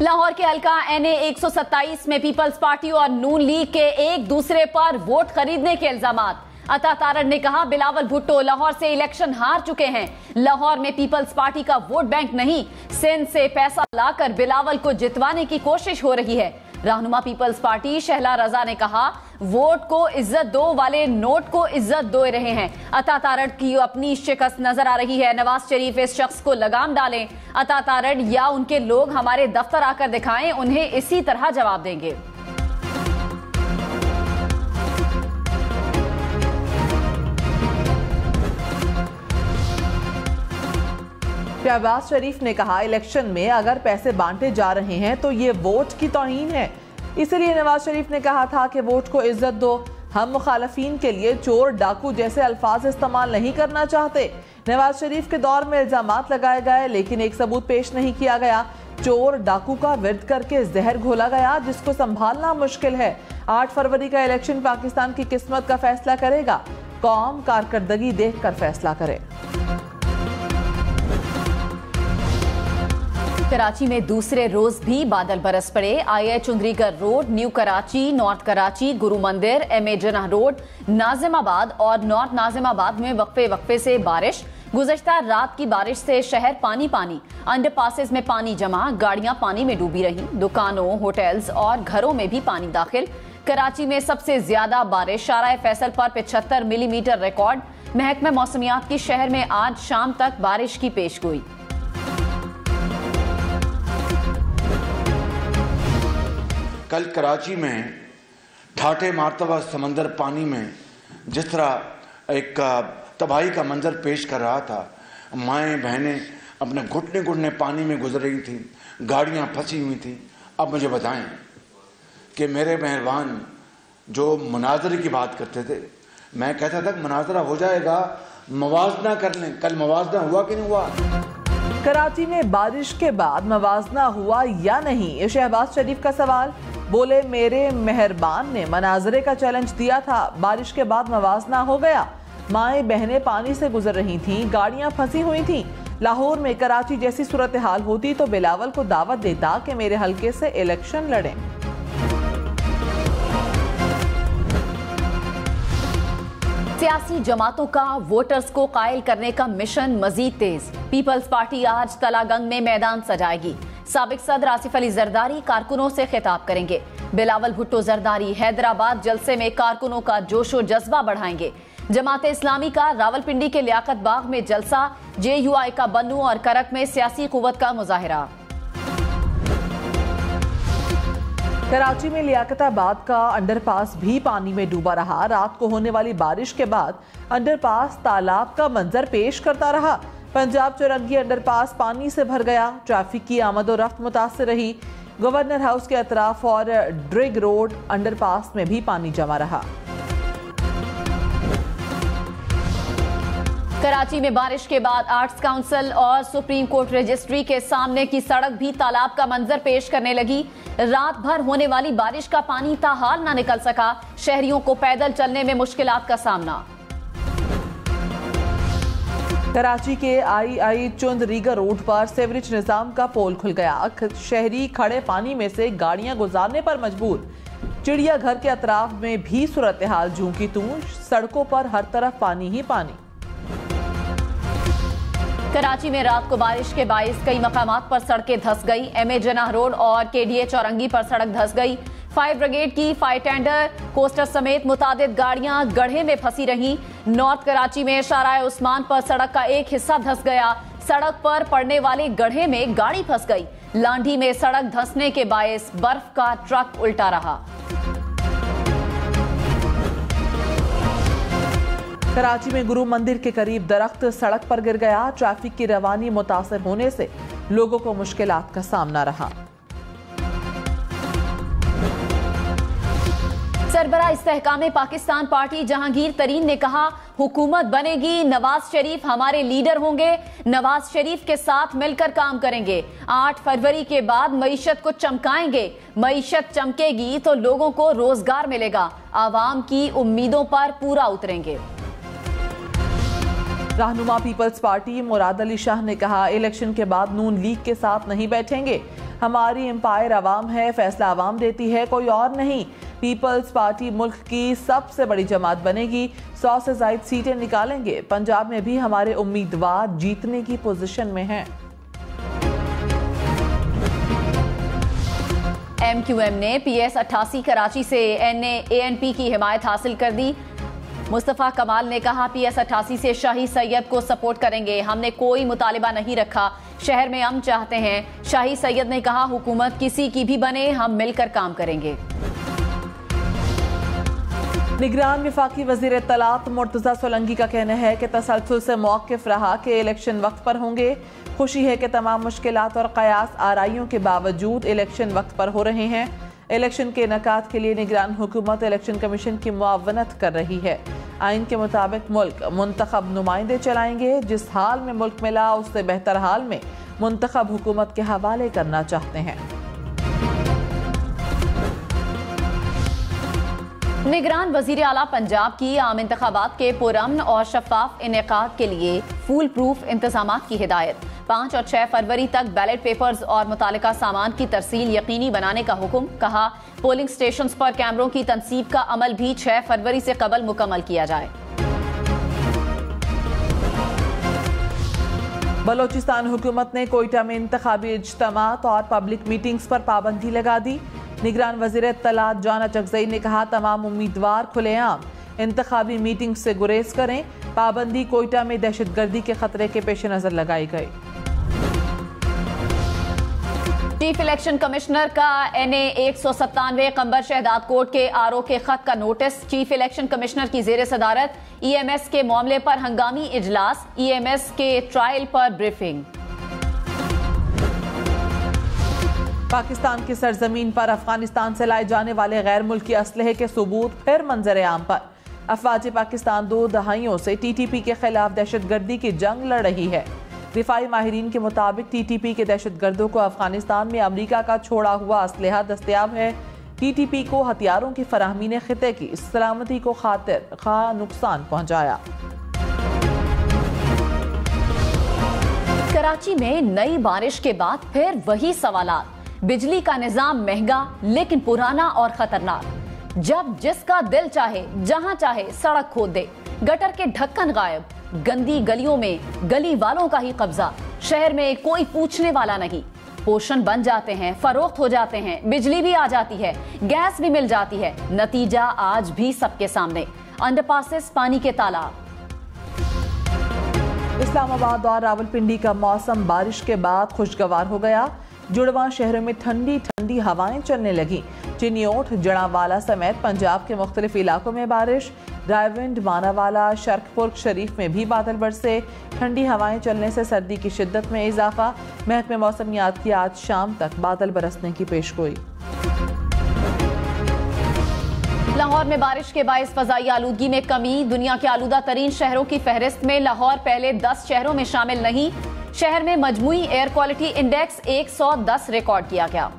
लाहौर के हल्का NA 127 में पीपल्स पार्टी और नून लीग के एक दूसरे पर वोट खरीदने के इल्जामात। अता तारड़ ने कहा बिलावल भुट्टो लाहौर से इलेक्शन हार चुके हैं। लाहौर में पीपल्स पार्टी का वोट बैंक नहीं, सिंध से पैसा लाकर बिलावल को जितवाने की कोशिश हो रही है। रहनुमा पीपल्स पार्टी शहला रजा ने कहा वोट को इज्जत दो वाले नोट को इज्जत दे रहे हैं। अता तारड़ की अपनी शिकस्त नजर आ रही है। नवाज शरीफ इस शख्स को लगाम डालें। अता तारड़ या उनके लोग हमारे दफ्तर आकर दिखाएं, उन्हें इसी तरह जवाब देंगे। शहबाज शरीफ ने कहा इलेक्शन में अगर पैसे बांटे जा रहे हैं तो ये वोट की तौहीन है, इसलिए नवाज शरीफ ने कहा था कि वोट को इज्जत दो। हम मुखालफीन के लिए चोर डाकू जैसे अल्फाज इस्तेमाल नहीं करना चाहते। नवाज शरीफ के दौर में इल्जामात लगाए गए लेकिन एक सबूत पेश नहीं किया गया। चोर डाकू का विर्द करके जहर घोला गया जिसको संभालना मुश्किल है। 8 फरवरी का इलेक्शन पाकिस्तान की किस्मत का फैसला करेगा। कौम कारकर्दगी देखकर फैसला करे। कराची में दूसरे रोज भी बादल बरस पड़े। IA Chundrigarh road, new Karachi, north Karachi, गुरु मंदिर, MA जनाह रोड, नाजिमाबाद और नॉर्थ नाजिमाबाद में वक्फे से बारिश। गुज़श्ता रात की बारिश से शहर पानी पानी, अंडरपासेस में पानी जमा, गाड़ियां पानी में डूबी रही। दुकानों, होटल्स और घरों में भी पानी दाखिल। कराची में सबसे ज्यादा बारिश शाराए फैसल पर 75 मिलीमीटर रिकॉर्ड। महकमा मौसमियात की शहर में आज शाम तक बारिश की पेशगोई। कल कराची में ठाटे मारतबा समंदर पानी में जिस तरह एक तबाही का मंजर पेश कर रहा था, माएँ बहनें अपने घुटने घुटने पानी में गुजर रही थी, गाड़ियाँ फंसी हुई थी। अब मुझे बताएं कि मेरे मेहरबान जो मुनाजरे की बात करते थे, मैं कहता था मुनाजरा हो जाएगा, मवाजना कर लें। कल मवाजना हुआ कि नहीं हुआ? कराची में बारिश के बाद मवाजना हुआ या नहीं, ये शहबाज शरीफ का सवाल। बोले मेरे मेहरबान ने मनाजरे का चैलेंज दिया था, बारिश के बाद मवाजना हो गया। माएँ बहनें पानी से गुजर रही थीं, गाड़ियां फंसी हुई थीं। लाहौर में कराची जैसी सूरत हाल होती तो बिलावल को दावत देता कि मेरे हल्के से इलेक्शन लड़ें। सियासी जमातों का वोटर्स को कायल करने का मिशन मजीद तेज। पीपल्स पार्टी आज तलागंग में मैदान सजाएगी। साबिक सदर आसिफ अली जरदारी कारकुनों से खिताब करेंगे। बिलावल भुट्टो जरदारी हैदराबाद जलसे में कारकुनों का जोशो जज्बा बढ़ाएंगे। जमात इस्लामी का रावलपिंडी के लियाकत बाग में जलसा। JUI का बन्नू और करक में सियासी कुव्वत का मुजाहिरा। कराची में लियाकताबाद का अंडरपास भी पानी में डूबा रहा। रात को होने वाली बारिश के बाद अंडरपास तालाब का मंजर पेश करता रहा। पंजाब चौरंगी अंडरपास पानी से भर गया। ट्रैफिक की आमदोरफ्त मुतासिर रही। गवर्नर हाउस के अतराफ और ड्रिग रोड अंडरपास में भी पानी जमा रहा। कराची में बारिश के बाद आर्ट्स काउंसिल और सुप्रीम कोर्ट रजिस्ट्री के सामने की सड़क भी तालाब का मंजर पेश करने लगी। रात भर होने वाली बारिश का पानी ताहाल ना निकल सका। शहरियों को पैदल चलने में मुश्किलात का सामना। कराची के II चुंदरीगढ़ रोड पर सेवरेज निजाम का पोल खुल गया। शहरी खड़े पानी में से गाड़ियां गुजारने पर मजबूर। चिड़िया घर के अतराफ में भी सूरत हाल जूं की तूं। सड़कों पर हर तरफ पानी ही पानी। कराची में रात को बारिश के बाइस कई मकामात पर सड़कें धंस गई। MA जनाह रोड और KDA चौरंगी पर सड़क धंस गई। फायर ब्रिगेड की फायर टेंडर कोस्टर समेत मुतादिद गाड़ियां गड्ढे में फंसी रहीं। नॉर्थ कराची में शाराए उस्मान पर सड़क का एक हिस्सा धंस गया। सड़क पर पड़ने वाले गड्ढे में गाड़ी फंस गई। लांढी में सड़क धंसने के बायस बर्फ का ट्रक उल्टा रहा। कराची में गुरु मंदिर के करीब दरख्त सड़क पर गिर गया। ट्रैफिक की रवानी मुतासर होने से लोगों को मुश्किलात का सामना रहा। सरबराह इस्तेहकाम पाकिस्तान पार्टी जहांगीर तरीन ने कहा हुकूमत बनेगी, नवाज शरीफ हमारे लीडर होंगे, नवाज शरीफ के साथ मिलकर काम करेंगे। 8 फरवरी के बाद मईशत को चमकाएंगे। मईशत चमकेगी तो लोगों को रोजगार मिलेगा। आवाम की उम्मीदों पर पूरा उतरेंगे। रहनुमा पीपल्स पार्टी मुराद अली शाह ने कहा इलेक्शन के बाद नून लीग के साथ नहीं बैठेंगे। हमारी एम्पायर अवाम है, फैसला अवाम देती है, कोई और नहीं। पीपल्स पार्टी मुल्क की सबसे बड़ी जमात बनेगी, 100 से ज़ायद सीटें निकालेंगे। पंजाब में भी हमारे उम्मीदवार जीतने की पोजीशन में हैं। MQM ने PS 88 कराची से ANP की हिमायत हासिल कर दी। मुस्तफ़ा कमाल ने कहा, PS 88 से शाही सैयद को सपोर्ट करेंगे, हमने कोई मुतालिबा नहीं रखा, शहर में हम चाहते हैं। शाही सैयद ने कहा, हुकूमत किसी की भी बने, हम मिलकर काम करेंगे। निगरान वफाकी वज़ीर इत्तलात मुर्तज़ा सोलंकी का कहना है कि तसलसल से मौक़िफ़ रहा कि इलेक्शन वक्त पर होंगे। खुशी है कि तमाम मुश्किलात और क़यास आराइयों के बावजूद इलेक्शन वक्त पर हो रहे हैं। इलेक्शन के इनेकाद के लिए निगरान हुकूमत इलेक्शन कमीशन की मुआवनत कर रही है। आइन के मुताबिक मुल्क मुंतखब नुमाइंदे चलाएंगे। जिस हाल में मुल्क मिला उससे बेहतर हाल में मुंतखब हुकूमत के हवाले करना चाहते हैं। निगरान वजीर आला पंजाब की आम इंतखाबात के पुरअमन और शफाफ इनेकाद के लिए फूल प्रूफ इंतजाम की हिदायत। 5 और 6 फरवरी तक बैलेट पेपर्स और मुतालिका सामान की तरसील यकीनी बनाने का हुक्म। कहा, पोलिंग स्टेशंस पर कैमरों की तनसीब का अमल भी 6 फरवरी से कबल मुकम्मल किया जाए। बलोचिस्तान हुकूमत ने कोयटा में इंतखाबी इज्तिमात और पब्लिक मीटिंग्स पर पाबंदी लगा दी। निगरान वज़ीर इत्तलात जाना चकज़ई ने कहा, तमाम उम्मीदवार खुलेआम इंतखाबी मीटिंग से गुरेज करें। पाबंदी कोयटा में दहशतगर्दी के खतरे के पेश नज़र लगाई गई। चीफ इलेक्शन कमिश्नर का NA 197 कंबर शहदाद कोर्ट के RO के खत का नोटिस। चीफ इलेक्शन कमिश्नर की जेर सदारत EMS के मामले पर हंगामी इजलास, EMS के ट्रायल पर ब्रीफिंग। पाकिस्तान की सरजमीन पर अफगानिस्तान से लाए जाने वाले गैर मुल्की असलहे के सबूत फिर मंजर आम पर। अफवाज पाकिस्तान 2 दहाइयों से TTP के खिलाफ दहशतगर्दी की जंग लड़ रही है। दिफाई माहिरीन के मुताबिक TTP के दहशतगर्दों को अफगानिस्तान में अमरीका का छोड़ा हुआ असलहा दस्तयाब है। TTP को हथियारों की फराहमी ने खिते की सलामती को खातिर खा नुकसान पहुंचाया। कराची में नई बारिश के बाद फिर वही सवालात। बिजली का निजाम महंगा लेकिन पुराना और खतरनाक। जब जिसका दिल चाहे जहां चाहे सड़क खोद दे। गटर के ढक्कन गायब, गंदी गलियों में गली वालों का ही कब्जा। शहर में कोई पूछने वाला नहीं। पोषण बन जाते हैं, फरोख्त हो जाते हैं, बिजली भी आ जाती है, गैस भी मिल जाती है। नतीजा आज भी सबके सामने, अंडरपासेस पानी के तालाब। इस्लामाबाद और रावलपिंडी का मौसम बारिश के बाद खुशगवार हो गया। जुड़वा शहरों में ठंडी ठंडी हवाएं चलने लगी। चिन्योट, जड़ावाला समेत पंजाब के मुख्तलिफ इलाकों में बारिश। रायविंड, मानावाला, शर्कपुर शरीफ में भी बादल बरसे। ठंडी हवाएं चलने से सर्दी की शिद्दत में इजाफा। महकमे मौसमियात की आज शाम तक बादल बरसने की पेशगोई। लाहौर में बारिश के बायस फजाई आलूदगी में कमी। दुनिया के आलूदा तरीन शहरों की फहरिस्त में लाहौर पहले 10 शहरों में शामिल नहीं। शहर में मजमुई एयर क्वालिटी इंडेक्स 110 रिकॉर्ड किया गया।